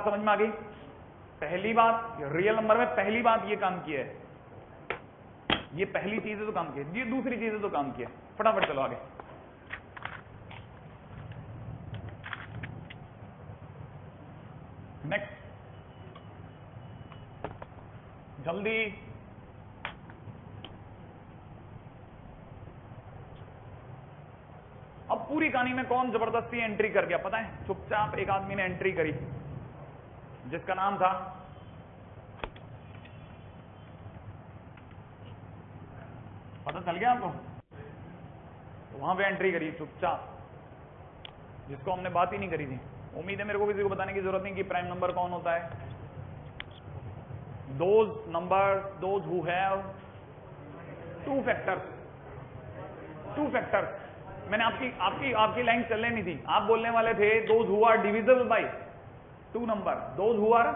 समझ में आ गई? पहली बात, रियल नंबर में पहली बात ये काम की है, ये पहली चीज है तो काम की है, ये दूसरी चीज है तो काम की है। फटाफट चलो आगे। नेक्स्ट, जल्दी। अब पूरी कहानी में कौन जबरदस्ती एंट्री कर गया पता है? चुपचाप एक आदमी ने एंट्री करी जिसका नाम था पता चल गया आपको? तो वहां पे एंट्री करी चुपचाप, जिसको हमने बात ही नहीं करी थी। उम्मीद है मेरे को किसी को बताने की जरूरत नहीं कि प्राइम नंबर कौन होता है। Those numbers who have two factors. मैंने आपकी लाइन चलने नहीं थी। आप बोलने वाले थे those who are divisible by two number, those who are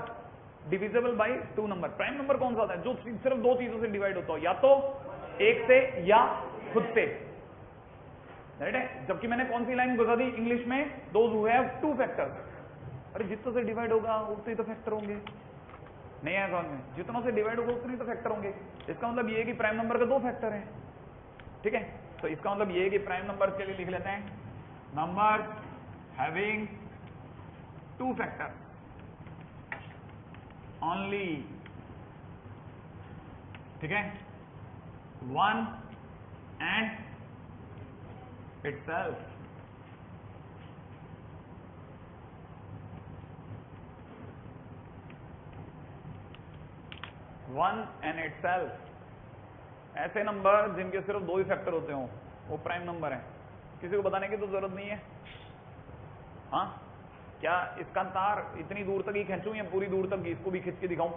divisible by two number. Prime number कौन सा होता है? जो सिर्फ दो चीजों से डिवाइड होता हो, या तो एक से या खुद से, राइट है? जबकि मैंने कौन सी लाइन बता दी इंग्लिश में? Those who have two factors. अरे जितनों से डिवाइड होगा उतने ही तो फैक्टर होंगे, नहीं है समझ में? जितनों से डिवाइड होगा उतने ही तो फैक्टर होंगे। इसका मतलब ये है कि प्राइम नंबर के दो फैक्टर हैं, ठीक है? तो इसका मतलब ये है कि प्राइम नंबर के लिए लिख लेते हैं number having two factor only, ठीक है? One and itself, one and itself। ऐसे नंबर जिनके सिर्फ दो ही फैक्टर होते हो वो प्राइम नंबर है। किसी को बताने की तो जरूरत नहीं है। हाँ, क्या इसका तार इतनी दूर तक ही खींचूं या पूरी दूर तक इसको भी खींच के दिखाऊं?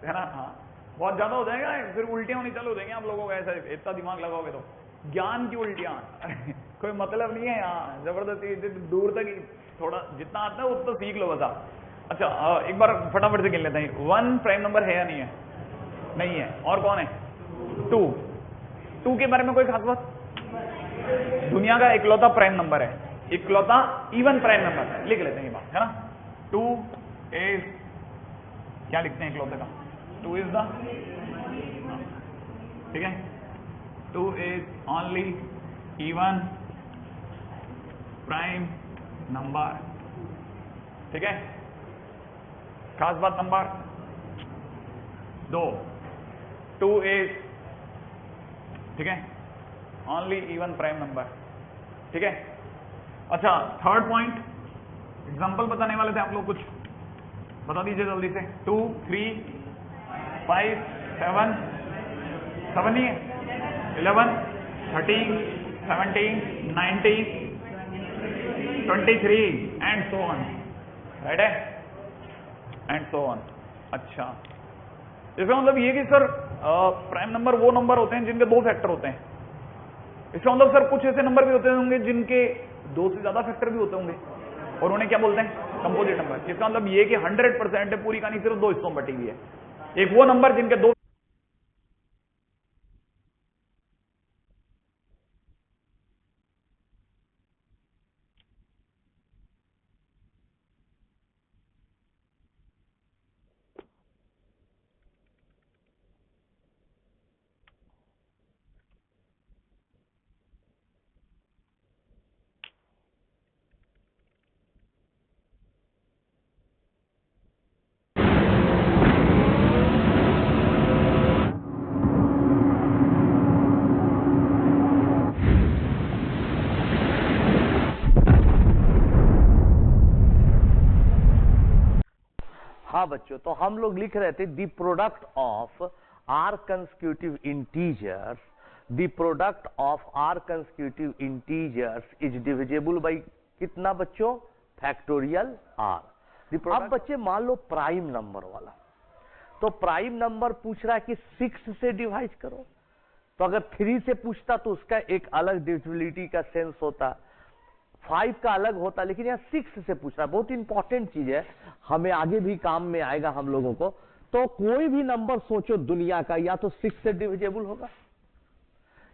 है ना? हाँ, बहुत ज्यादा हो जाएगा, फिर उल्टियां होनी चालू हो जाएंगी आप लोगों को। ऐसा इतना दिमाग लगाओगे तो ज्ञान की उल्टियां कोई मतलब नहीं है यहाँ। जबरदस्ती दूर तक थोड़ा जितना आता है उतना सीख लो बस आप। अच्छा, एक बार फटाफट से गिन लेते हैं। वन प्राइम नंबर है या नहीं है? नहीं है। और कौन है? टू के बारे में कोई खास बात? दुनिया का इकलौता प्राइम नंबर है, इकलौता इवन प्राइम नंबर है। लिख लेते हैं ये बात, है ना? टू इज, क्या लिखते हैं इकलौते का? टू इज द, ठीक है? Two is only even prime number, ठीक है? खास बात नंबर दो, टू इज, ठीक है, ओनली इवन प्राइम नंबर, ठीक है? अच्छा, थर्ड पॉइंट, एग्जांपल बताने वाले थे आप लोग, कुछ बता दीजिए जल्दी से। 2, 3, 5, 7, 7 नहीं है, 11, 13, 17, 19, 23 एंड सो ऑन, राइट है? And so on. अच्छा, इसका मतलब ये कि सर प्राइम नंबर वो नंबर होते हैं जिनके दो फैक्टर होते हैं। इसका मतलब सर कुछ ऐसे नंबर भी होते होंगे जिनके दो से ज्यादा फैक्टर भी होते होंगे, और उन्हें क्या बोलते हैं? Composite number. इसका मतलब ये कि 100% है, पूरी कहानी सिर्फ दो हिस्सों में बटी हुई है। एक वो नंबर जिनके दो, हाँ बच्चों, तो हम लोग लिख रहे थे the product of R consecutive integers, the product of R consecutive integers is divisible by कितना बच्चों? Factorial R. अब बच्चे मान लो प्राइम नंबर वाला, तो प्राइम नंबर पूछ रहा है कि 6 से डिवाइड करो, तो अगर 3 से पूछता तो उसका एक अलग डिविजिबिलिटी का सेंस होता, 5 का अलग होता, लेकिन यहाँ 6 से पूछ रहा है। बहुत इंपॉर्टेंट चीज है, हमें आगे भी काम में आएगा हम लोगों को। तो कोई भी नंबर सोचो दुनिया का, या तो 6 से डिविजिबल होगा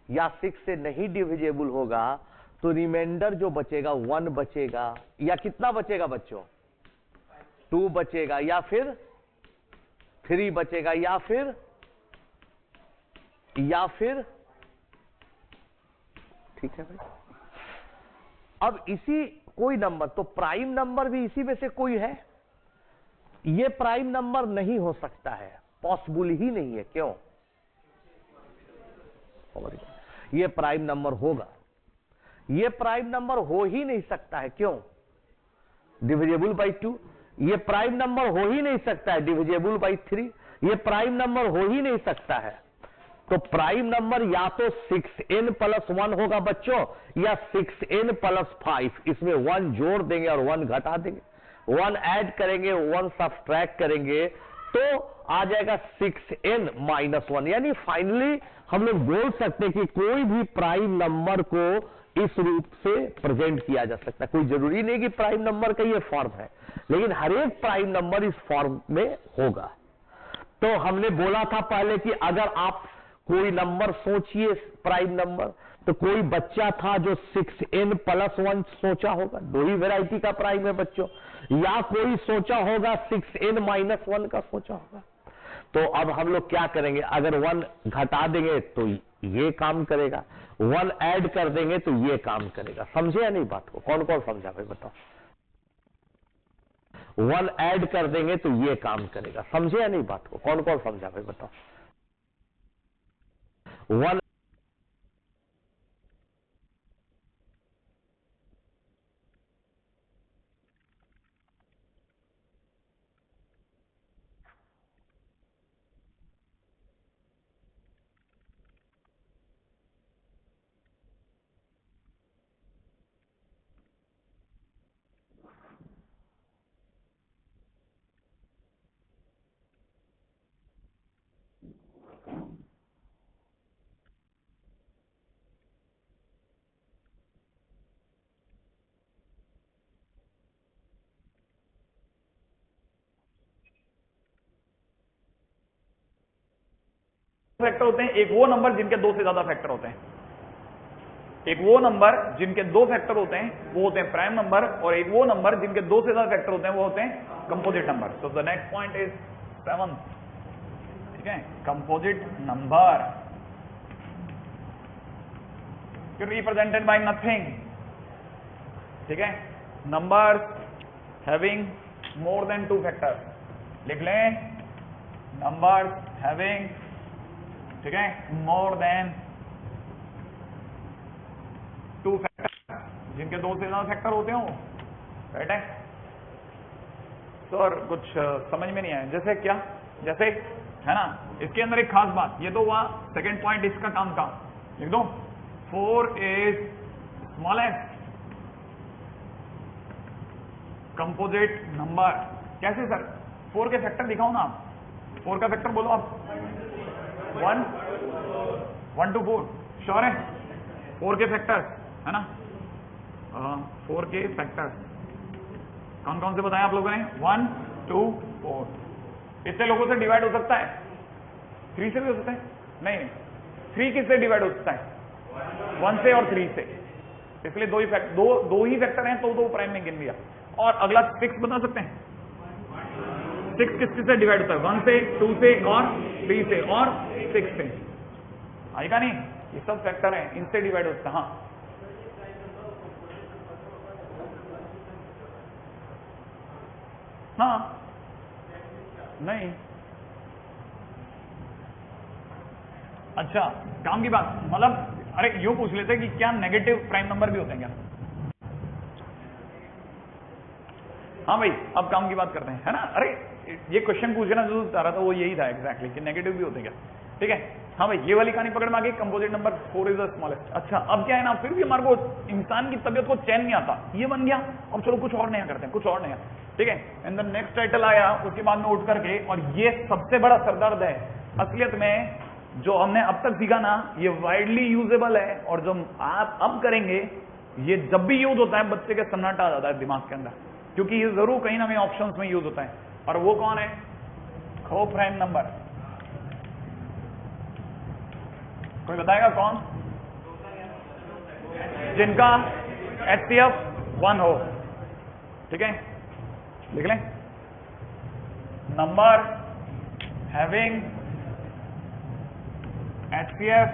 या 6 से नहीं डिविजिबल होगा, तो रिमाइंडर जो बचेगा 1 बचेगा, या कितना बचेगा बच्चों? 2 बचेगा या फिर 3 बचेगा या फिर ठीक है भाई। अब इसी कोई नंबर, तो प्राइम नंबर भी इसी में से कोई है? ये प्राइम नंबर नहीं हो सकता है, पॉसिबल ही नहीं है। क्यों? ये प्राइम नंबर होगा, ये प्राइम नंबर हो ही नहीं सकता है। क्यों? Divisible by 2। ये प्राइम नंबर हो ही नहीं सकता है, डिविजिबल बाई 3। ये प्राइम नंबर हो ही नहीं सकता है। तो प्राइम नंबर या तो 6n + 1 होगा बच्चों, या 6n + 5। इसमें 1 जोड़ देंगे और 1 घटा देंगे, 1 ऐड करेंगे, 1 सब्ट्रैक्ट करेंगे, तो आ जाएगा 6n - 1। यानी फाइनली हम लोग बोल सकते हैं कि कोई भी प्राइम नंबर को इस रूप से प्रेजेंट किया जा सकता है। कोई जरूरी नहीं कि प्राइम नंबर का ये फॉर्म है, लेकिन हर एक प्राइम नंबर इस फॉर्म में होगा। तो हमने बोला था पहले कि अगर आप कोई नंबर सोचिए प्राइम नंबर, तो कोई बच्चा था जो 6n + 1 सोचा होगा, 2 ही वैरायटी का प्राइम है बच्चों, या कोई सोचा होगा 6n - 1 का सोचा होगा। तो अब हम लोग क्या करेंगे, अगर 1 घटा देंगे तो ये काम करेगा, 1 ऐड कर देंगे तो ये काम करेगा। समझे या नहीं बात को? कौन कौन समझा भाई बताओ? 1 ऐड कर देंगे तो ये काम करेगा। समझे या नहीं बात को? कौन कौन समझा भाई बताओ? 1 फैक्टर होते हैं, एक वो नंबर जिनके 2 से ज्यादा फैक्टर होते हैं। एक वो नंबर जिनके 2 फैक्टर होते हैं वो होते हैं प्राइम नंबर, और एक वो नंबर जिनके 2 से ज्यादा फैक्टर होते हैं वो होते हैं composite number. So the next point is 7। ठीक है, composite number represented by nothing. ठीक है, numbers having more than 2 factors. लिख लें, नंबर्स हैविंग, ठीक है, मोर देन 2 फैक्टर, जिनके 2 से ज्यादा फैक्टर होते हो। राइट है सर? कुछ समझ में नहीं आया। जैसे क्या? जैसे है ना, इसके अंदर एक खास बात, ये तो हुआ सेकंड पॉइंट इसका काम का। लिख दो 4 इज स्मॉलेस्ट कंपोजिट नंबर। कैसे सर? 4 के फैक्टर दिखाओ ना आप। 4 का फैक्टर बोलो आप। 1 to 4। श्योर है? 4 के फैक्टर्स है ना? 4 के फैक्टर्स कौन कौन से बताए आप लोगों ने? 1 2 4। इतने लोगों से डिवाइड हो सकता है? 3 से भी हो सकता है? नहीं, 3 किससे डिवाइड हो सकता है? 1 से और 3 से। इसलिए दो ही फैक्टर हैं तो प्राइम में गिन लिया। और अगला 6 बता सकते हैं? 6 किससे डिवाइड होता है? 1 से, 2 से और 3 से और 6 से। आएगा नहीं? ये सब फैक्टर हैं, इनसे डिवाइड होता है। हाँ, हाँ, नहीं, अच्छा काम की बात, मतलब अरे यूं पूछ लेते कि क्या नेगेटिव प्राइम नंबर भी होते हैं क्या? हाँ भाई, अब काम की बात करते हैं, है ना? अरे ये क्वेश्चन पूछना जो चाह रहा था वो यही था एग्जैक्टली, कि नेगेटिव भी होते हैं क्या? ठीक है, हाँ भाई, ये वाली कहानी पकड़ में आ गई। Composite number 4 is the smallest. अच्छा, अब क्या है ना, फिर भी हमारे को इंसान की तबियत को चैन नहीं आता, ये बन गया, अब चलो कुछ और नया करते हैं, कुछ और नया। ठीक है, एंड द नेक्स्ट टाइटल आया, उसके बाद में उठ करके, और ये सबसे बड़ा सरदर्द है असलियत में, जो हमने अब तक सीखा ना, ये वाइडली यूजेबल है, और जो आप अब करेंगे, ये जब भी यूज होता है बच्चे के सन्नाटा आ जाता है दिमाग के अंदर, क्योंकि ये जरूर कहीं ना कहीं ऑप्शंस में यूज होता है। और वो कौन है? को प्राइम नंबर। कोई बताएगा कौन? जिनका HCF 1 हो। ठीक है, लिख लें, number having HCF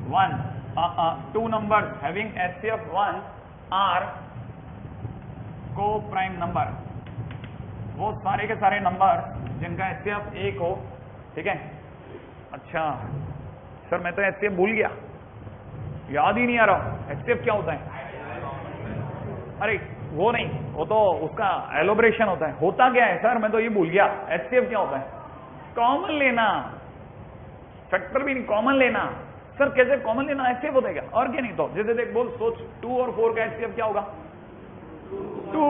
1, two numbers having HCF 1 are co-prime number. वो सारे के सारे नंबर जिनका HCF 1 हो, ठीक है। अच्छा सर मैं तो HCF भूल गया, याद ही नहीं आ रहा HCF क्या होता है। अरे वो नहीं, वो तो उसका एलोब्रेशन होता है। होता क्या है सर, मैं तो ये भूल गया। HCF क्या होता है? कॉमन लेना, फैक्टर भी नहीं, कॉमन लेना। सर कैसे कॉमन लेना HCF होता है क्या? और क्या नहीं तो जैसे देख बोल, सोच 2 और 4 का HCF क्या होगा? 2।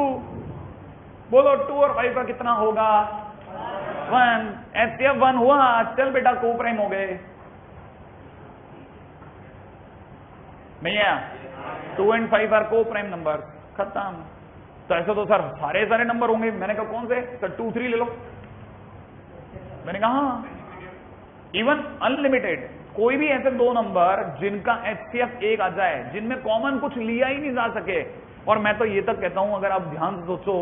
बोलो 2 और 5 का कितना होगा? 1। HCF 1 हुआ, चल बेटा को प्राइम हो गए भैया। 2 and 5 आर को प्राइम नंबर, खत्म। तो ऐसे तो सर सारे सारे नंबर होंगे। मैंने कहा कौन से? सर 2 3 ले लो। मैंने कहा हाँ, इवन अनलिमिटेड, कोई भी ऐसे दो नंबर जिनका HCF 1 आ जाए, जिनमें कॉमन कुछ लिया ही नहीं जा सके। और मैं तो ये तक कहता हूं, अगर आप ध्यान से सोचो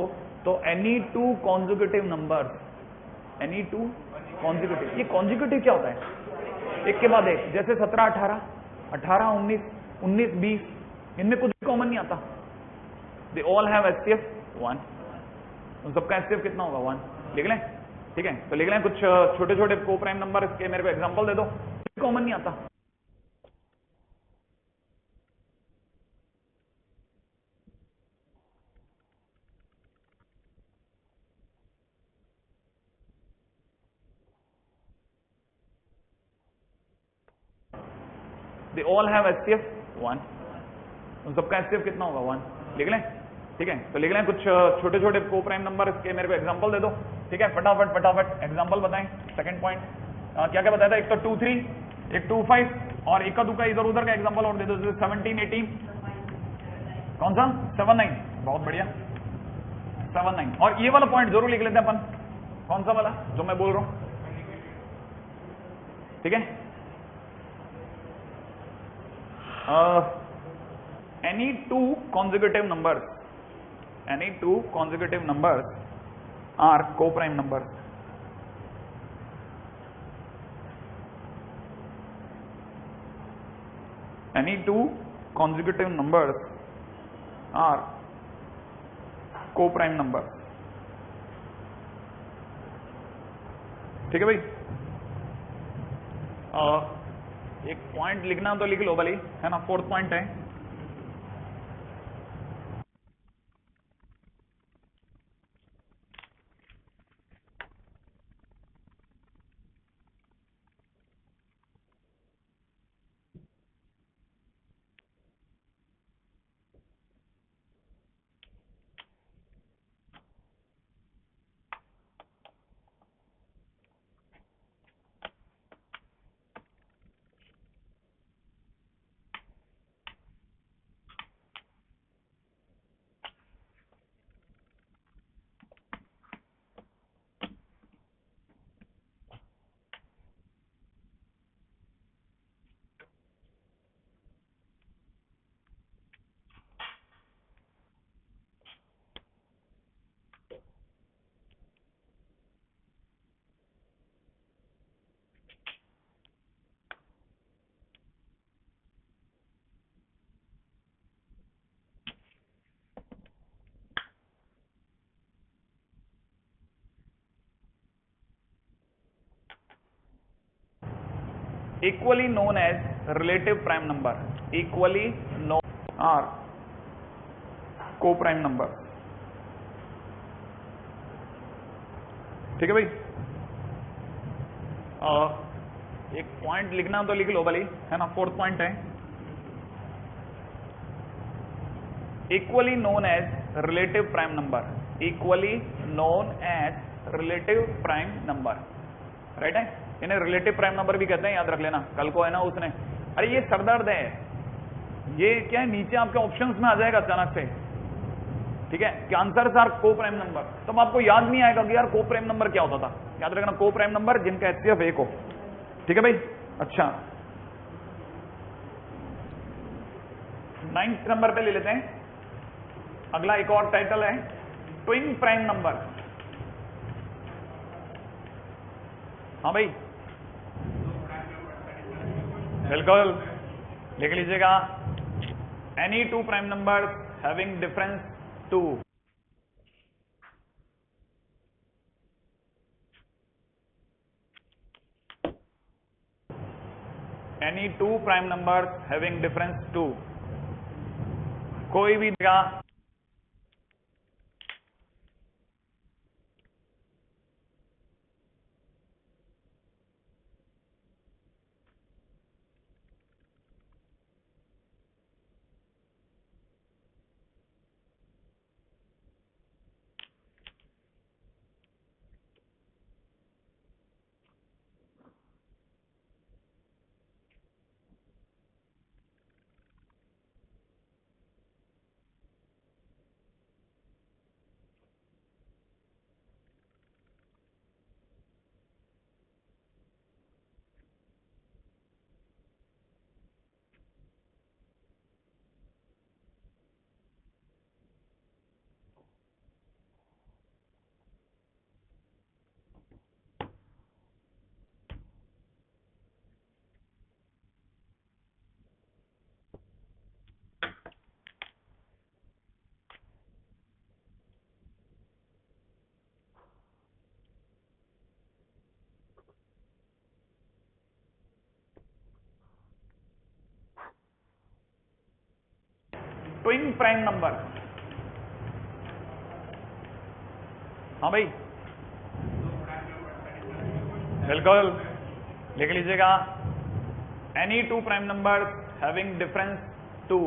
तो any 2 consecutive number, any 2 consecutive, ये कॉन्जिक्यूटिव क्या होता है? एक के बाद एक, जैसे 17 18, 18 19, 19 20, इनमें कुछ कॉमन नहीं आता। They all have HCF 1। उन सबका HCF कितना होगा? 1। लिख लें, ठीक है। तो लिख लें कुछ छोटे छोटे को प्राइम नंबर के, मेरे को एग्जांपल दे दो। कॉमन नहीं आता। They all have HCF 1। उन सबका HCF कितना होगा? 1। लिख लें, ठीक है। तो लिख लें कुछ छोटे छोटे को प्राइम नंबर के, मेरे को एग्जांपल दे दो, ठीक है। फटाफट फटाफट एग्जांपल बताएं। सेकंड पॉइंट क्या क्या बताया था? एक तो 2 3, एक 2 5, और एक का दूका इधर उधर का एग्जांपल और दे दो, जैसे 17 18। कौन सा? 7 9। बहुत बढ़िया, 7 9। और ये वाला पॉइंट जरूर लिख लेते हैं अपन। कौन सा वाला जो मैं बोल रहा हूं? ठीक है। Any 2 consecutive numbers, any 2 consecutive numbers are co-prime numbers. Any 2 consecutive numbers are co-prime numbers. ठीक है भाई। एक पॉइंट लिखना तो लिख लो भले, है ना। 4th पॉइंट है, equally known as relative prime number, equally known are co-prime number। ठीक है भाई। एक पॉइंट लिखना तो लिख लो भले, है ना। 4th पॉइंट है, equally known as relative prime number, equally known as relative prime number, right है। इन्हें रिलेटिव प्राइम नंबर भी कहते हैं, याद रख लेना। कल को है ना उसने, अरे ये सरदर्द है, ये क्या है, नीचे आपके ऑप्शंस में आ जाएगा अचानक से, ठीक है। कि आंसर आर को प्राइम नंबर, तब आपको याद नहीं आएगा कि यार को प्राइम नंबर क्या होता था। याद रखना, को प्राइम नंबर जिनका HCF 1 हो, ठीक है भाई। अच्छा 9th नंबर पे ले लेते हैं। अगला एक और टाइटल है ट्विन प्राइम नंबर। हाँ भाई, बिल्कुल लिख लीजिएगा, any two prime number having difference 2, any two prime number having difference 2, कोई भी देगा ट्विन प्राइम नंबर। हाँ भाई, बिल्कुल लिख लीजिएगा, any two prime number having difference 2,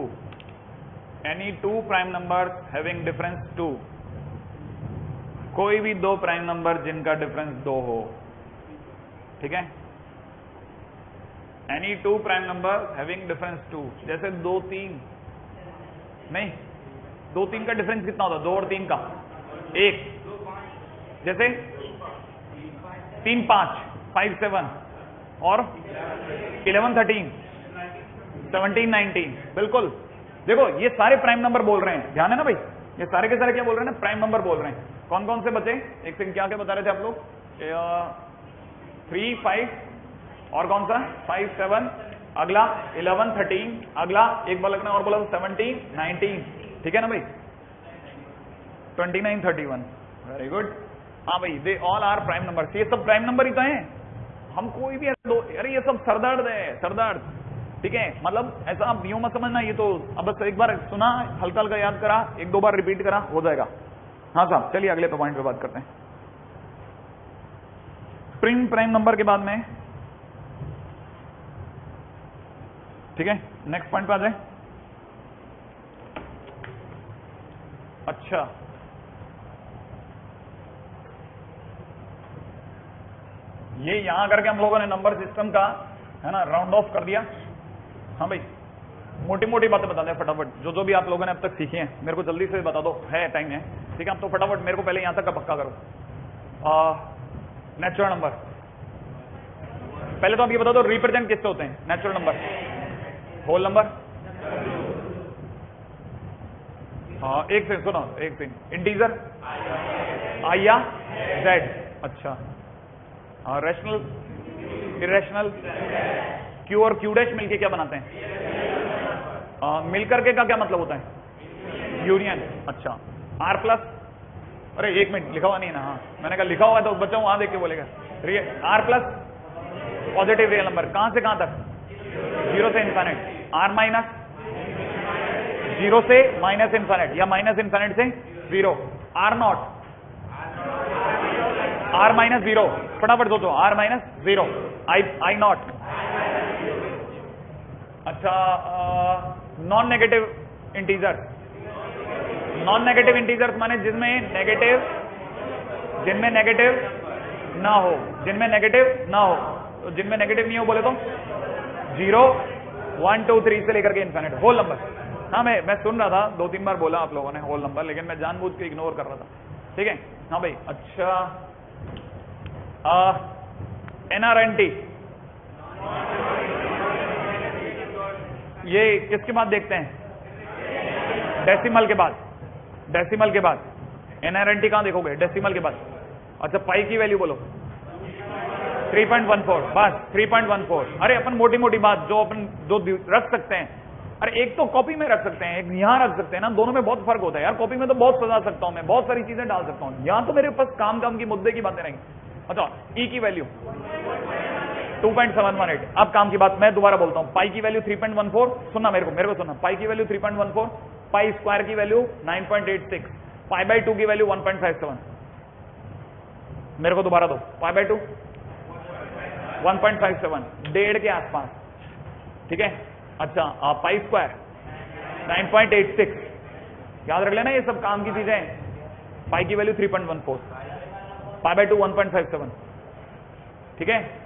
any two prime number having difference 2, कोई भी दो प्राइम नंबर जिनका डिफरेंस 2 हो। ठीक है, any two prime number having difference 2, जैसे 2 3 नहीं, 2 3 का डिफरेंस कितना होता है? 2 और 3 का 1, जैसे 3 5 5 7 और 11 13 17 19। बिल्कुल, देखो ये सारे प्राइम नंबर बोल रहे हैं, ध्यान है ना भाई, ये सारे के सारे क्या बोल रहे हैं ना? प्राइम नंबर बोल रहे हैं। कौन कौन से बचे? एक सेकंड, क्या क्या बता रहे थे आप लोग? 3 5 और कौन सा? 5 7, अगला 11 13, अगला एक बार लगना और बोला 17 19। ठीक है ना भाई, 29 31। Very good. हाँ भाई, they all are prime number. ये सब प्राइम नंबर ही तो हैं। हम कोई भी अरे ये सब सरदर्द है, सरदर्द। ठीक है, मतलब ऐसा आप यूं मत समझना, ये तो अब बस एक बार सुना, हल्का हल्का याद करा, 1-2 बार रिपीट करा, हो जाएगा। हाँ साहब, चलिए अगले पॉइंट पे बात करते हैं। प्रिम प्राइम नंबर के बाद में, ठीक है, नेक्स्ट पॉइंट पे आ जाए। अच्छा, ये यहां करके हम लोगों ने नंबर सिस्टम का, है ना, राउंड ऑफ कर दिया। हाँ भाई, मोटी मोटी बातें बता दें फटाफट, जो जो भी आप लोगों ने अब तक सीखी हैं, मेरे को जल्दी से बता दो, है टाइम है। ठीक है, आप तो फटाफट मेरे को पहले यहां तक का पक्का करो। नेचुरल नंबर, पहले तो आप ये बता दो रिप्रेजेंट किससे होते हैं नेचुरल नंबर? Whole number. हाँ, एक सेकंड सुनो, एक सेकंड। इंटीजर आई या जेड। अच्छा, हाँ, रैशनल, इरेशनल। क्यू और क्यू डैश मिलके क्या बनाते हैं? मिलकर के का क्या मतलब होता है? यूनियन। अच्छा, आर प्लस, अरे एक मिनट, लिखा हुआ नहीं है ना? हाँ, मैंने कहा लिखा हुआ है तो बच्चा वहां देख के बोलेगा। R plus positive real number, कहां से कहां तक? 0 से इनफाइनाइट। आर माइनस 0 से माइनस इनफाइनाइट, या माइनस इनफाइनाइट से 0। आर नॉट, आर माइनस 0, फटाफट सोचो, आर माइनस 0। I not. अच्छा, non negative integer. Non negative integers माने जिनमें नेगेटिव ना हो, जिनमें नेगेटिव ना हो। तो जिनमें नेगेटिव नहीं हो बोले तो 0 1 2 3 से लेकर के इनफाइनाइट। होल नंबर, हाँ मैं सुन रहा था, 2-3 बार बोला आप लोगों ने होल नंबर, लेकिन मैं जानबूझ के इग्नोर कर रहा था। ठीक है, हाँ भाई। अच्छा, NRNT, ये किसके बाद देखते हैं? डेसिमल के बाद। डेसिमल के बाद NRNT कहां देखोगे? डेसिमल के बाद। अच्छा, पाई की वैल्यू बोलो। 3.14 बस 3.14। अरे अपन मोटी मोटी बात जो अपन जो रख सकते हैं, अरे एक तो कॉपी में रख सकते हैं, एक यहाँ रख सकते हैं ना, दोनों में बहुत फर्क होता है यार। कॉपी में तो बहुत सजा सकता हूं मैं, बहुत सारी चीजें डाल सकता हूं, यहाँ तो मेरे पास काम की मुद्दे की बातें रहेंगी। अच्छा, ई की वैल्यू 2.718। अब काम की बात मैं दोबारा बोलता हूं, पाई की वैल्यू 3.14, सुनना मेरे को सुनना, पाई की वैल्यू 3.14, पाई स्क्वायर की वैल्यू 9.86, पाई बाई 2 की वैल्यू 1.57। मेरे को दोबारा दो, पाई बाई 2 1.57, 1.5 के आसपास, ठीक है। अच्छा, पाई स्क्वायर 9.86, याद रख लेना ये सब काम की चीजें। पाई की वैल्यू 3.14, पाई बाई 2 1.57, ठीक है।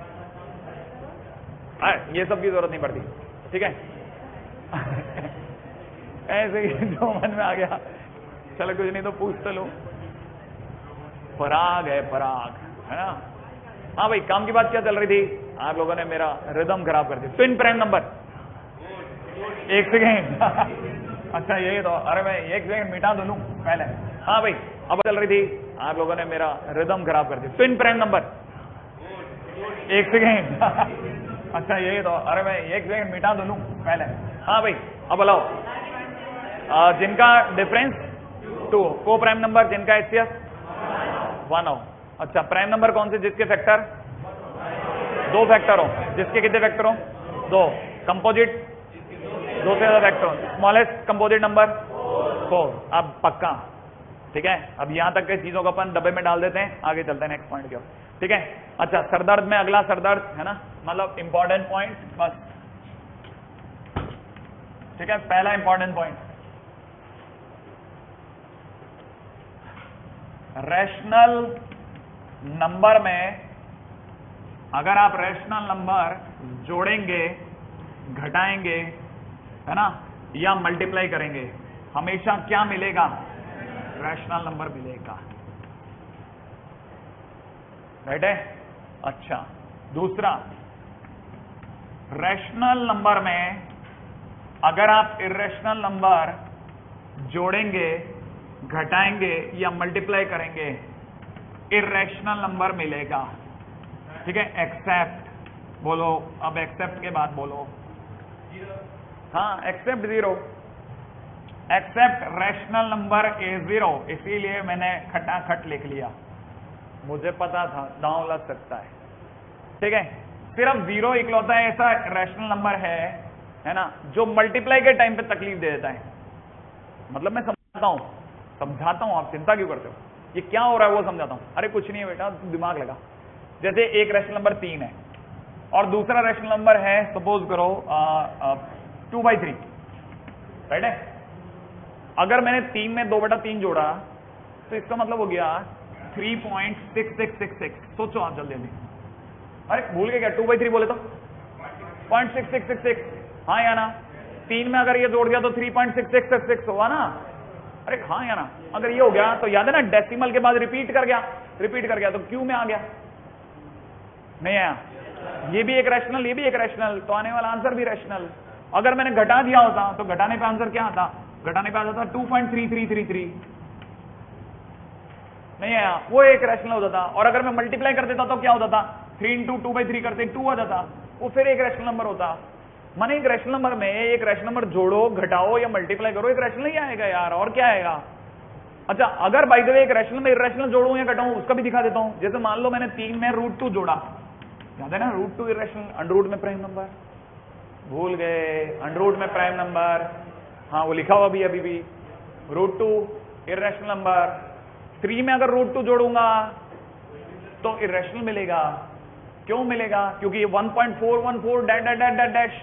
ये सब की जरूरत नहीं पड़ती, ठीक है। ऐसे ही जो मन में आ गया, चलो कुछ नहीं तो पूछ तो लो। पराग है, पराग है ना। हाँ भाई, काम की बात क्या चल रही थी, आप लोगों ने मेरा रिदम खराब कर दिया। ट्विन प्राइम नंबर, एक सेकेंड। अच्छा यही तो, अरे मैं एक सेकेंड मिटा दो लूं पहले। हाँ भाई, अब चल रही थी, आप लोगों ने मेरा रिदम खराब कर दिया। ट्विन प्राइम नंबर, एक सेकेंड। अच्छा यही तो, अरे मैं एक सेकेंड मिटा दो लूं पहले। हाँ भाई, अब बताओ, जिनका डिफरेंस 2, को प्राइम नंबर जिनका HCF 1 हो। अच्छा, प्राइम नंबर कौन से जिसके फैक्टर 2 फैक्टर हो, जिसके कितने फैक्टर हो 2, कंपोजिट 2 से ज्यादा फैक्टर हो, स्मॉलेस्ट कंपोजिट नंबर 4। अब पक्का, ठीक है। अब यहां तक के चीजों को अपन डब्बे में डाल देते हैं, आगे चलते हैं नेक्स्ट पॉइंट की ओर, ठीक है। अच्छा, सरदर्द में अगला सरदर्द है ना, मतलब इंपॉर्टेंट पॉइंट बस, ठीक है। पहला इंपॉर्टेंट पॉइंट, रैशनल नंबर में अगर आप रैशनल नंबर जोड़ेंगे, घटाएंगे, है ना, या मल्टीप्लाई करेंगे, हमेशा क्या मिलेगा, रैशनल नंबर मिलेगा, राइट है। अच्छा, दूसरा, रैशनल नंबर में अगर आप इर्रेशनल नंबर जोड़ेंगे, घटाएंगे या मल्टीप्लाई करेंगे, इर्रेशनल नंबर मिलेगा, ठीक है। एक्सेप्ट बोलो, अब एक्सेप्ट के बाद बोलो, हाँ, except 0, except rational number is 0। इसीलिए मैंने खटाखट लिख लिया, मुझे पता था दांव लग सकता है, ठीक है। सिर्फ 0 इकलौता ऐसा रैशनल नंबर है ना, जो मल्टीप्लाई के टाइम पे तकलीफ दे देता है। मतलब मैं समझाता हूं, आप चिंता क्यों करते हो, ये क्या हो रहा है वो समझाता हूं। अरे कुछ नहीं है बेटा, दिमाग लगा। जैसे एक रैशनल नंबर 3 है और दूसरा रैशनल नंबर है, सपोज करो 2/3, राइट है। अगर मैंने 3 में 2/3 जोड़ा तो इसका मतलब हो गया 3.6666। सोचो आप जल्दी जल्दी, अरे भूल गए क्या, 2/3 बोले तो 0.6666, हाँ या ना। 3 में अगर ये जोड़ दिया तो 3.6666 होगा ना, अरे हाँ या ना। अगर ये हो गया तो याद है ना, डेसिमल के बाद रिपीट कर गया तो क्यू में आ गया, नहीं आया। ये भी एक रैशनल, ये भी एक रैशनल, तो आने वाला आंसर भी रैशनल। अगर मैंने घटा दिया होता तो घटाने पे आंसर क्या आता, घटाने पे आता था 2.3333, नहीं आया, वो एक रैशनल होता था। और अगर मैं मल्टीप्लाई कर देता तो क्या होता था, 3 into 2/3 करते 2 आ जाता, वो फिर एक रैशनल नंबर होता। माने एक रैशनल नंबर में एक रैशनल नंबर जोड़ो, घटाओ या मल्टीप्लाई करो, एक रैशनल ही आएगा यार, और क्या आएगा। अच्छा, अगर बाय द वे एक रैशनल में इर्रेशनल जोड़ूं या घटाऊं, उसका भी दिखा देता हूं। जैसे मान लो मैंने 3 में √2 जोड़ा, याद है ना, √2 इर्रेशनल, अंडररूट में प्राइम नंबर, भूल गए, अंडररूट में प्राइम नंबर, हाँ वो लिखा हुआ भी अभी भी, √2 इर्रेशनल नंबर। 3 में अगर √2 जोड़ूंगा तो इर्रेशनल मिलेगा। क्यों मिलेगा, क्योंकि ये 1.414 डैश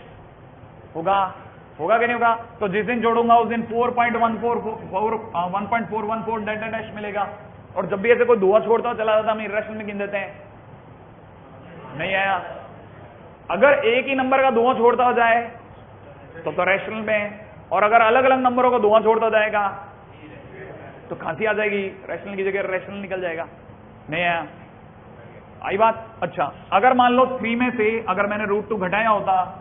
होगा कि नहीं होगा। तो जिस दिन जोड़ूंगा उस दिन 1.414 डैश मिलेगा। और जब भी ऐसे कोई धुआं छोड़ता हो चला जाता, हम इर्रेशनल में गिन देते हैं, नहीं आया। अगर एक ही नंबर का धुआं छोड़ता हो जाए तो रैशनल में, और अगर अलग अलग नंबरों का धुआं छोड़ता जाएगा तो खांसी आ जाएगी, रैशनल की जगह रैशनल निकल जाएगा, नहीं आया। आई बात। अच्छा, अगर मान लो 3 में से अगर मैंने √2 घटाया होता,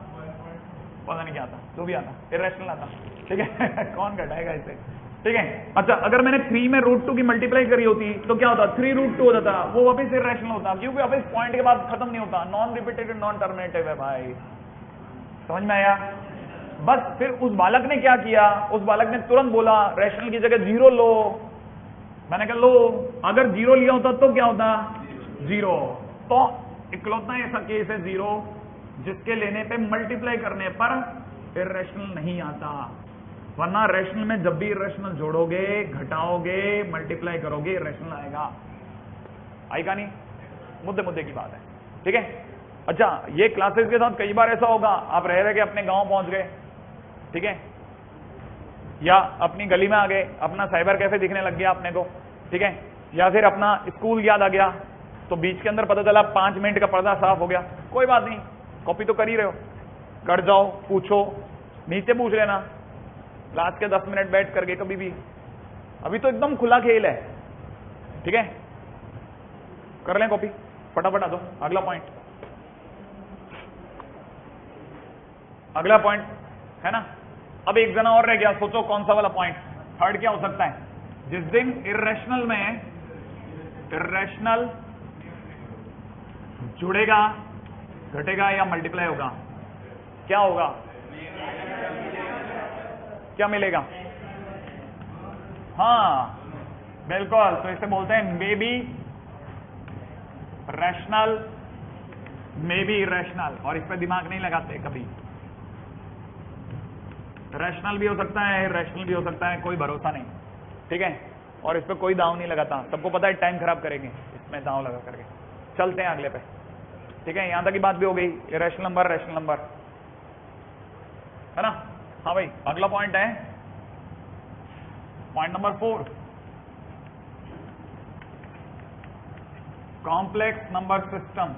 पता नहीं क्या आता, जो भी आता, इर्रेशनल आता, ठीक है। कौन घटाएगा इसे, ठीक है। अच्छा, अगर मैंने 3 में √2 की मल्टीप्लाई करी होती तो क्या होता, 3√2 हो जाता, वो वापस इरेशनल होता, क्योंकि वापस पॉइंट के बाद खत्म नहीं होता, नॉन रिपीटेटिव नॉन टर्मिनेटिव है भाई, समझ में आया। बस फिर उस बालक ने क्या किया, उस बालक ने तुरंत बोला रैशनल की जगह 0 लो। मैंने कहा लो, अगर 0 लिया होता तो क्या होता, 0। तो इकलौता ऐसा केस है 0 जिसके लेने पे मल्टीप्लाई करने पर इरेशनल नहीं आता, वरना रैशनल में जब भी इरेशनल जोड़ोगे, घटाओगे, मल्टीप्लाई करोगे, इरेशनल आएगा। आई का नहीं, मुद्दे मुद्दे की बात है, ठीक है। अच्छा, ये क्लासेस के साथ कई बार ऐसा होगा, आप रह रहे के अपने गांव पहुंच गए, ठीक है, या अपनी गली में आ गए, अपना साइबर कैफे दिखने लग गया अपने को, ठीक है, या फिर अपना स्कूल याद आ गया, तो बीच के अंदर पता चला 5 मिनट का पर्दा साफ हो गया, कोई बात नहीं, कॉपी तो कर ही रहे हो, कर जाओ, पूछो, नीचे पूछ लेना, लास्ट के 10 मिनट बैठ करके कभी भी, अभी तो एकदम खुला खेल है, ठीक है, कर लें कॉपी, फटाफट आ दो। अगला पॉइंट, अगला पॉइंट है ना। अब एक जना और रह गया, सोचो कौन सा वाला पॉइंट, थर्ड क्या हो सकता है, जिस दिन इरेशनल में इरेशनल जुड़ेगा, घटेगा या मल्टीप्लाई होगा, क्या होगा, क्या मिलेगा, हाँ बिल्कुल, तो इसे बोलते हैं may be rational, may be irrational, और इस पर दिमाग नहीं लगाते कभी, रैशनल भी हो सकता है, इरेशनल भी हो सकता है, कोई भरोसा नहीं, ठीक है, और इस पर कोई दांव नहीं लगाता, सबको पता है टाइम खराब करेंगे इसमें दांव लगा करके। चलते हैं अगले पे, ठीक है, यहां तक की बात भी हो गई, इरेशनल नंबर, रैशनल नंबर, है ना। हाँ भाई, अगला पॉइंट है point number 4, complex number system.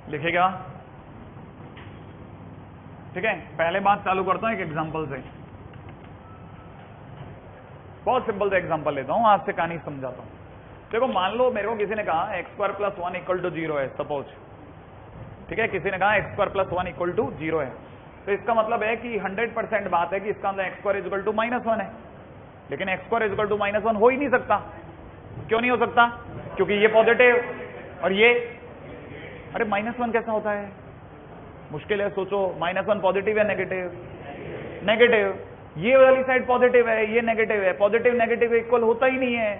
लिखेगा, ठीक है, पहले बात चालू करता हूं एक एग्जांपल से, बहुत सिंपल सा एग्जांपल लेता हूं, आपसे कहानी समझाता हूं। देखो, मान लो मेरे को किसी ने कहा x² + 1 = 0 है, सपोज, ठीक है, किसी ने कहा x² + 1 = 0 है, तो इसका मतलब है कि 100% बात है कि इसका अंदर x² = -1 है, लेकिन x² = -1 हो ही नहीं सकता। क्यों नहीं हो सकता, क्योंकि ये पॉजिटिव और ये, अरे -1 कैसा होता है, मुश्किल है, सोचो, -1 पॉजिटिव है नेगेटिव, नेगेटिव, ये वाली साइड पॉजिटिव है, ये नेगेटिव है, पॉजिटिव नेगेटिव इक्वल होता ही नहीं है,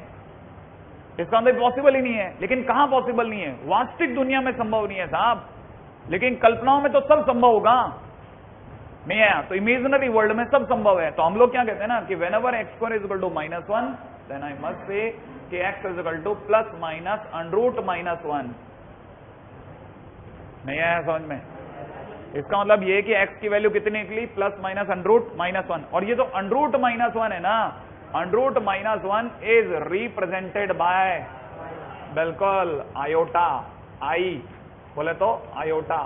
इसका अंदर पॉसिबल ही नहीं है। लेकिन कहां पॉसिबल नहीं है, वास्तविक दुनिया में संभव नहीं है साहब, लेकिन कल्पनाओं में तो सब संभव होगा, नहीं है, तो इमेजिनरी वर्ल्ड में सब संभव है। तो हम लोग क्या कहते हैं ना कि whenever x² = -1 then I must say कि x = ±1, नहीं आया समझ में, इसका मतलब ये कि x की वैल्यू कितनी निकली, ±√-1, और ये जो √-1 है ना, √-1 इज रिप्रेजेंटेड बाय, बिल्कुल, आयोटा, आई बोले तो आयोटा,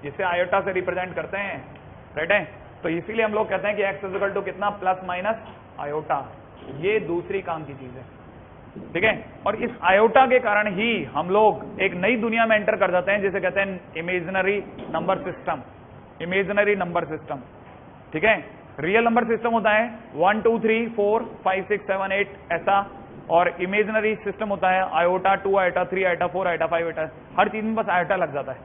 जिसे आयोटा से रिप्रेजेंट करते हैं, राइट है। तो इसीलिए हम लोग कहते हैं कि x इक्वल टू कितना, प्लस माइनस आयोटा। ये दूसरी काम की चीज है, ठीक है। और इस आयोटा के कारण ही हम लोग एक नई दुनिया में एंटर कर जाते हैं, जिसे कहते हैं imaginary number system. Imaginary number system, ठीक है। रियल नंबर सिस्टम होता है 1 2 3 4 5 6 7 8 ऐसा, और इमेजिनरी सिस्टम होता है iota, 2 iota, 3 iota, 4 iota, 5 iota. हर चीज में बस आयोटा लग जाता है।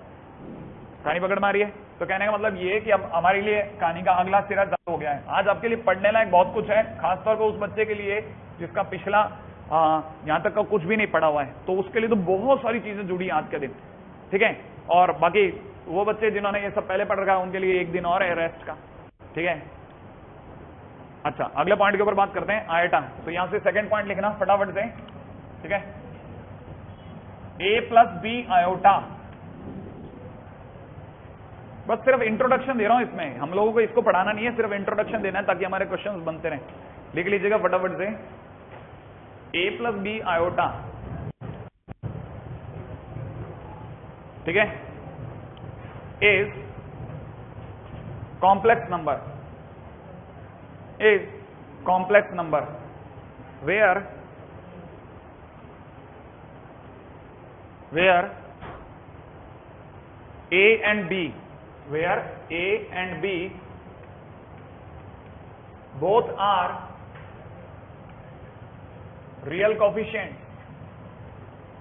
कहानी पकड़ मारी है। तो कहने का मतलब ये है कि अब हमारे लिए कहानी का अगला सिरा चालू हो गया है। आज आपके लिए पढ़ने लायक बहुत कुछ है, खासतौर पर उस बच्चे के लिए जिसका पिछला यहां तक का कुछ भी नहीं पढ़ा हुआ है, तो उसके लिए तो बहुत सारी चीजें जुड़ी हैं आज के दिन, ठीक है। और बाकी वो बच्चे जिन्होंने ये सब पहले पढ़ रखा है उनके लिए एक दिन और है रेस्ट का, ठीक है। अच्छा, अगले पॉइंट के ऊपर बात करते हैं, आयोटा। तो यहां से सेकंड पॉइंट लिखना फटाफट से, ठीक है। ए प्लस बी आयोटा, बस सिर्फ इंट्रोडक्शन दे रहा हूं इसमें, हम लोगों को इसको पढ़ाना नहीं है, सिर्फ इंट्रोडक्शन देना है ताकि हमारे क्वेश्चंस बनते रहें। लिख लीजिएगा फटाफट से, ए प्लस बी आयोटा, ठीक है, is complex number, is complex number where A and B, where A and B both are real coefficients,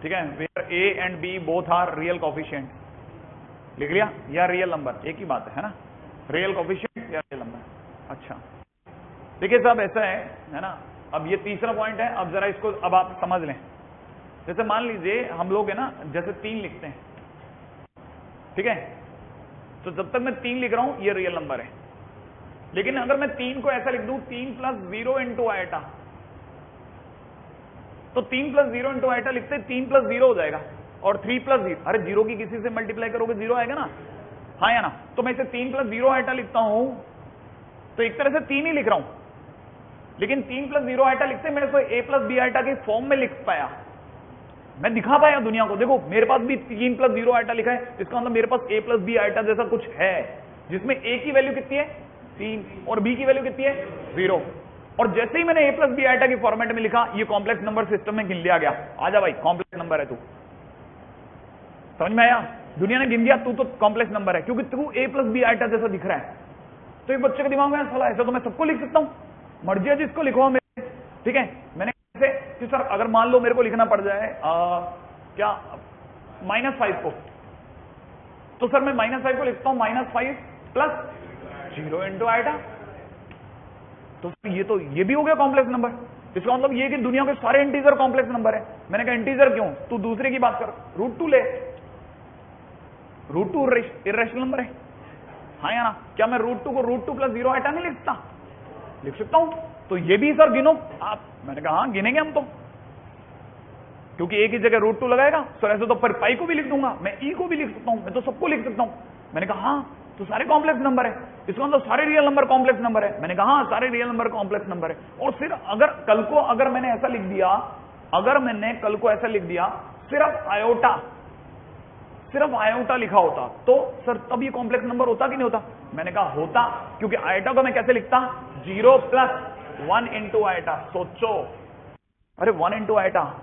ठीक है। where A and B both are real coefficients, लिख लिया, या रियल नंबर एक ही बात है ना, रियल कोफिशिएंट या रियल नंबर। अच्छा देखिए साहब, ऐसा है ना। अब ये तीसरा पॉइंट है, अब जरा इसको अब आप समझ लें। जैसे मान लीजिए हम लोग है ना, जैसे 3 लिखते हैं, ठीक है। तो जब तक मैं 3 लिख रहा हूं ये रियल नंबर है, लेकिन अगर मैं 3 को ऐसा लिख दूं 3 प्लस 0 इंटू आयोटा, तो 3 प्लस 0 इंटू आयोटा लिखते 3 प्लस 0 हो जाएगा, और 3 प्लस 0, अरे 0 की किसी से मल्टीप्लाई करोगे 0 आएगा ना, हाँ या ना। तो मैं इसे 3 प्लस 0 आयोटा लिखता हूं, तो एक तरह से 3 ही लिख रहा हूं, लेकिन 3 प्लस 0 आयोटा लिखते मैं इसको a प्लस बी आयोटा के फॉर्म में लिख पाया, मैं दिखा पाया दुनिया को, देखो मेरे पास भी 3 प्लस 0 आयोटा लिखा है, इसका मतलब मेरे पास a प्लस बी आयोटा जैसा कुछ है, जिसमें a की वैल्यू कितनी है 3 और b की वैल्यू कितनी है 0। और जैसे ही मैंने a प्लस बी आयोटा के फॉर्मेट में लिखा, ये कॉम्प्लेक्स नंबर सिस्टम में गिन लिया गया। आजा भाई, कॉम्प्लेक्स नंबर है तू, समझ में आया। दुनिया ने गिन दिया तू तो कॉम्प्लेक्स नंबर है, क्योंकि तू a प्लस बी आयोटा जैसा दिख रहा है। तो एक बच्चे के दिमाग में साला ऐसा तो मैं सबको लिख सकता हूं, मर्जी है जिसको लिखो मेरे, ठीक है। मैंने कि सर अगर मान लो मेरे को लिखना पड़ जाए क्या -5 को, तो सर मैं -5 को लिखता हूं -5 प्लस 0 इंटू आयोटा, तो ये भी हो गया कॉम्प्लेक्स नंबर। इसका मतलब ये कि दुनिया के सारे इंटीजर कॉम्प्लेक्स नंबर है। मैंने कहा इंटीजर क्यों, तू दूसरे की बात कर, √2 ले, √2 इर्रेशनल नंबर है, हाँ या ना। क्या मैं √2 को √2 प्लस 0 आयोटा नहीं लिखता, लिख सकता हूं। तो ये भी सर गिनो आप, मैंने कहा हाँ गिनेंगे हम तो, क्योंकि एक ही जगह √2 लगाएगा। सर ऐसे तो पर पाई को भी लिख दूंगा, मैं ई को भी लिख सकता हूं, मैं तो सबको लिख सकता हूं। मैंने कहा हाँ, तो सारे कॉम्प्लेक्स नंबर है, इसका मतलब सारे रियल नंबर कॉम्प्लेक्स नंबर है। मैंने कहा हाँ, सारे रियल नंबर कॉम्प्लेक्स नंबर है। और फिर अगर कल को अगर मैंने ऐसा लिख दिया, अगर मैंने कल को ऐसा लिख दिया सिर्फ आयोटा लिखा होता, तो सर तब ये कॉम्प्लेक्स नंबर होता कि नहीं होता। मैंने कहा होता, क्योंकि आयोटा को मैं कैसे लिखता, 0 प्लस 1 इंटू आयोटा। सोचो, अरे 1 इंटू आयोटा,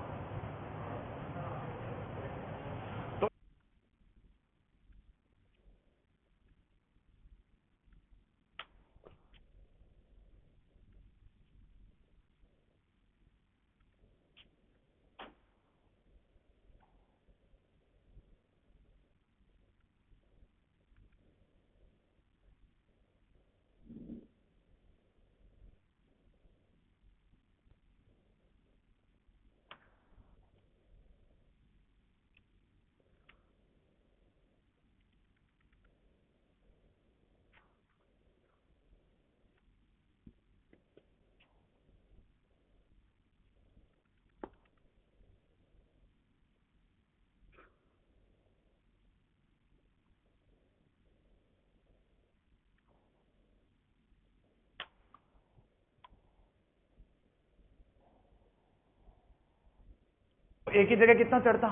ए की जगह कितना चढ़ता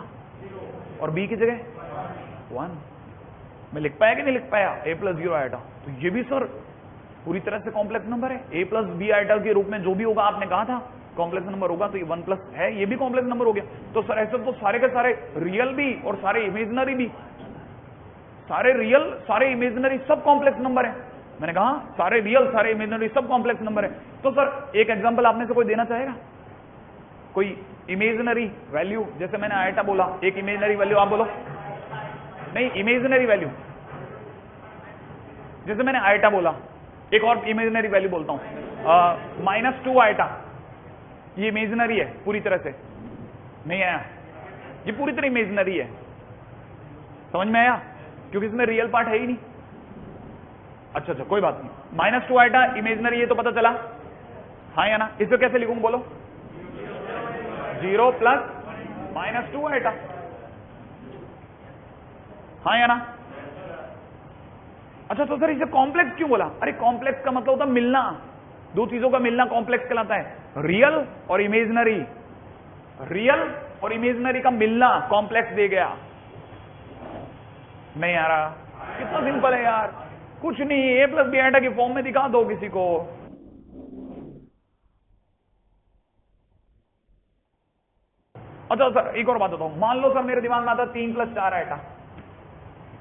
और बी की जगह 1। मैं लिख पाया कि नहीं लिख पाया, a प्लस 0 आइटा। तो ये भी सर पूरी तरह से कॉम्प्लेक्स नंबर है, a प्लस बी आइटा के रूप में जो भी होगा आपने कहा था कॉम्प्लेक्स नंबर होगा, तो ये 1 प्लस है, ये भी कॉम्प्लेक्स नंबर हो गया। तो सर ऐसे तो सारे के सारे रियल भी और सारे इमेजिनरी भी, सारे रियल सारे इमेजिनरी सब कॉम्प्लेक्स नंबर है। मैंने कहा सारे रियल सारे इमेजिनरी सब कॉम्प्लेक्स नंबर है। तो सर एक एग्जांपल आपने से कोई देना चाहेगा, कोई इमेजिनरी वैल्यू, जैसे मैंने आइटा बोला, एक इमेजिनरी वैल्यू आप बोलो, नहीं इमेजिनरी वैल्यू, जैसे मैंने आइटा बोला, एक और इमेजिनरी वैल्यू बोलता हूं, -2 आइटा, ये इमेजिनरी है पूरी तरह से, नहीं आया, ये पूरी तरह इमेजिनरी है, समझ में आया, क्योंकि इसमें रियल पार्ट है ही नहीं। अच्छा अच्छा कोई बात नहीं, -2 आइटा इमेजिनरी है तो पता चला, हाँ या ना, इसे कैसे लिखूंगा बोलो, 0 प्लस -2 आइटा, हाँ या ना। अच्छा तो सर इसे कॉम्प्लेक्स क्यों बोला, अरे कॉम्प्लेक्स का मतलब होता है मिलना, दो चीजों का मिलना कॉम्प्लेक्स कहलाता है, रियल और इमेजिनरी, रियल और इमेजिनरी का मिलना कॉम्प्लेक्स दे गया। नहीं आ रहा, कितना सिंपल है यार, कुछ नहीं, ए प्लस बी आइटा की फॉर्म में दिखा दो किसी को। अच्छा सर एक और बात बताओ, मान लो सर मेरे दिमाग में आता 3 प्लस 4 आइटा,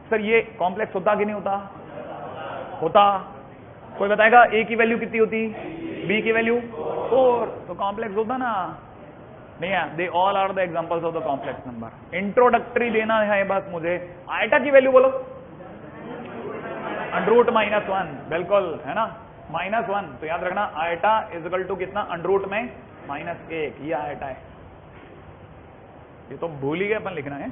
सर ये कॉम्प्लेक्स होता कि नहीं होता, होता। कोई बताएगा ए की वैल्यू कितनी होती, बी की वैल्यू 4, तो कॉम्प्लेक्स होता ना, नहीं है। They all are the examples of the complex number. Introductory देना है बस मुझे। आइटा की वैल्यू बोलो, अंडरूट -1, बिल्कुल है ना, -1, तो याद रखना आइटा इजिकल टू कितना, अंडरूट में -1, ये आइटा है, ये तो भूल ही गए अपन लिखना है,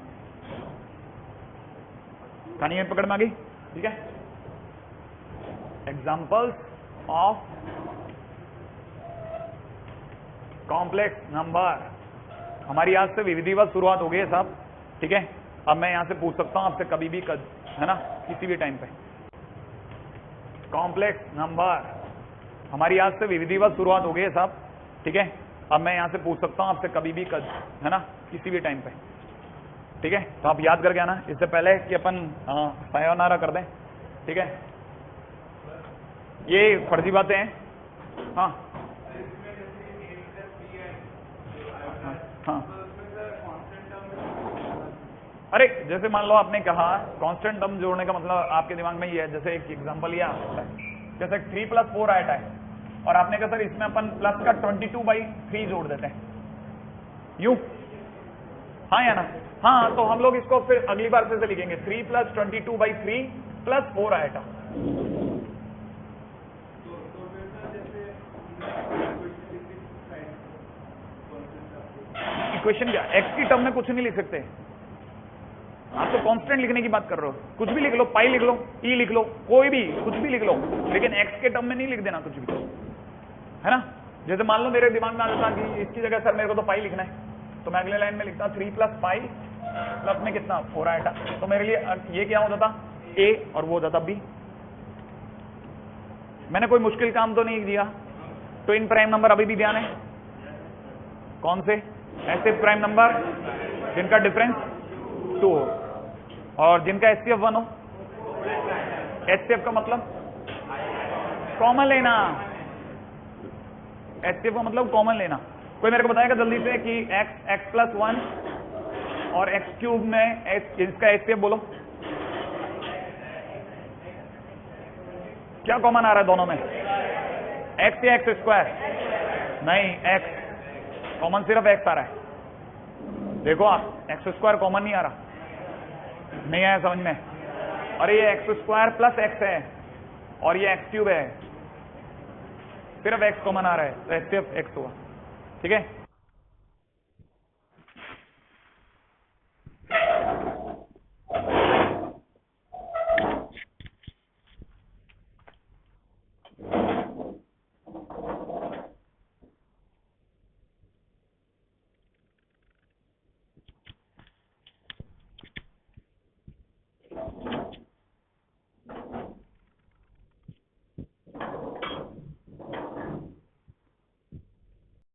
कहानी में पकड़ में आ गई, ठीक है। एग्जाम्पल्स ऑफ कॉम्प्लेक्स नंबर, हमारी आज से विधिवत शुरुआत हो गई है साहब, ठीक है। अब मैं यहां से पूछ सकता हूं आपसे कभी भी है ना, किसी भी टाइम पे। कॉम्प्लेक्स नंबर, हमारी आज से विधिवत शुरुआत हो गई है साहब, ठीक है। अब मैं यहां से पूछ सकता हूं आपसे कभी भी है ना, किसी भी टाइम पे, ठीक है। तो आप याद करके आना, इससे पहले कि अपन सायोनारा कर दें, ठीक है। ये फर्जी बातें हैं, हाँ हाँ। अरे जैसे मान लो आपने कहा कांस्टेंट टर्म जोड़ने का मतलब आपके दिमाग में ये है, जैसे एक एग्जांपल ये आ सकता है, जैसे 3 प्लस 4 आइटा है और आपने कहा सर इसमें अपन प्लस का 22/3 जोड़ देते हैं, यूं, हाँ या ना, हाँ। तो हम लोग इसको फिर अगली बार फिर से लिखेंगे 3 प्लस 22/3 प्लस 4 आइटा। इक्वेशन क्या, एक्स की टर्म में कुछ नहीं लिख सकते आप, तो कांस्टेंट लिखने की बात कर रहे हो, कुछ भी लिख लो, पाई लिख लो, ई लिख लो, कोई भी कुछ भी लिख लो, लेकिन एक्स के टर्म में नहीं लिख देना कुछ भी, है ना। जैसे मान लो मेरे दिमाग में आ जाता कि इसकी जगह सर मेरे को तो पाई लिखना है, तो मैं अगले लाइन में लिखता 3 प्लस पाई प्लस में कितना 4 आइटा, तो मेरे लिए ये क्या होता था, ए और वो हो जाता बी। मैंने कोई मुश्किल काम तो नहीं दिया। ट्विन प्राइम नंबर अभी भी ध्यान है, कौन से, ऐसे प्राइम नंबर जिनका डिफरेंस 2 हो और जिनका एचसीएफ 1 हो। एचसीएफ का मतलब कॉमन लेना, एचसीएफ का मतलब कॉमन लेना। कोई मेरे को बताएगा जल्दी से कि x प्लस 1 और x क्यूब में इसका एचसीएफ बोलो, क्या कॉमन आ रहा है दोनों में, x या x स्क्वायर, नहीं x कॉमन, सिर्फ x आ रहा है। देखो आप x स्क्वायर कॉमन नहीं आ रहा, नहीं आया समझ में। अरे ये x स्क्वायर प्लस x है और ये x क्यूब है, सिर्फ x कॉमन आ रहा है, तो एचसीएफ x हुआ, ठीक है।